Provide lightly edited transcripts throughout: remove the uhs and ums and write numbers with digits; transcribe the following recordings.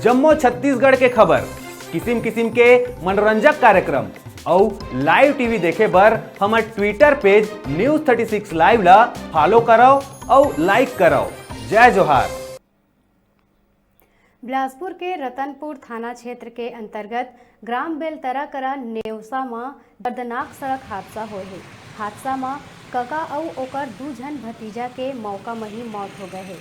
जम्मू छत्तीसगढ़ के खबर, किसिम किसिम के मनोरंजक कार्यक्रम और लाइव टीवी देखे बर हमार ट्विटर पेज News36 लाइव ला फॉलो करो और लाइक करो। जय जोहार। बिलासपुर के रतनपुर थाना क्षेत्र के अंतर्गत ग्राम बेलतरा करा नेवसा में दर्दनाक सड़क हादसा हुए है। हादसा में कका और ओकर 2 जन भतीजा के मौका में ही मौत हो गए है।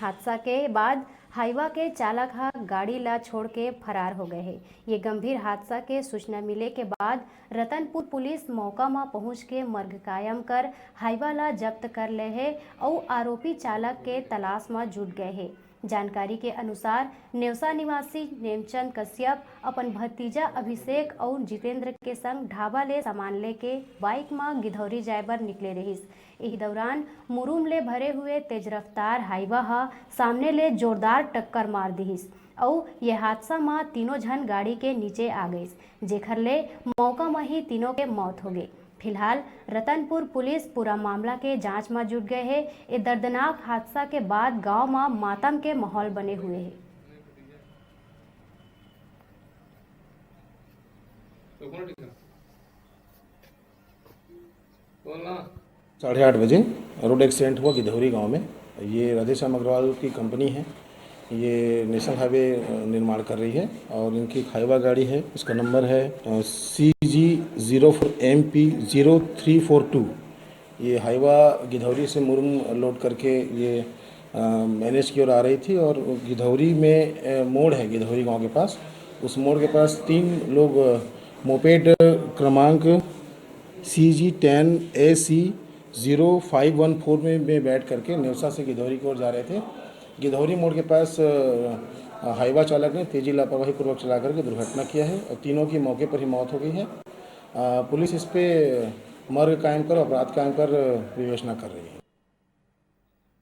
हादसा के बाद हाईवा के चालक गाड़ी ला छोड़ के फरार हो गए है। ये गंभीर हादसा के सूचना मिले के बाद रतनपुर पुलिस मौका में पहुंच के मर्ग कायम कर हाईवा ला जब्त कर ले है और आरोपी चालक के तलाश में जुट गए है। जानकारी के अनुसार नेवसा निवासी नेमचंद कश्यप अपन भतीजा अभिषेक और जितेंद्र के संग ढाबा ले सामान लेके बाइक में गिधौरी जाए बर निकले रहिस। इस दौरान मुरुम ले भरे हुए तेज रफ्तार हाईवा सामने ले जोरदार टक्कर मार दिहिस और ये हादसा में तीनों जन गाड़ी के नीचे आ गई, जेखर ले मौका में ही तीनों के मौत हो गई। फिलहाल रतनपुर पुलिस पूरा मामला के जांच में जुट गए है। इस दर्दनाक हादसा के बाद गांव में मातम के माहौल बने हुए हैं। 8:30 बजे रोड एक्सीडेंट हुआ गिधौरी गांव में। ये राधेश्याम अग्रवाल की कंपनी है, ये नेशनल हाईवे निर्माण कर रही है और इनकी हाईवा गाड़ी है। इसका नंबर है CG04MP0342। ये हाईवा गिधौरी से मुरुम लोड करके ये मैनेज की ओर आ रही थी और गिधौरी में मोड़ है, गिधौरी गांव के पास। उस मोड़ के पास 3 लोग मोपेड क्रमांक CG10AC0514 में बैठ करके नेवसा से गिधौरी की ओर जा रहे थे। गिधौरी मोड़ के पास हाईवा चालक ने तेजी लापरवाही पूर्वक चला करके दुर्घटना किया है और तीनों की मौके पर ही मौत हो गई है। पुलिस इस पे मर्ग कायम कर अपराध कायम कर विवेचना कर रही है।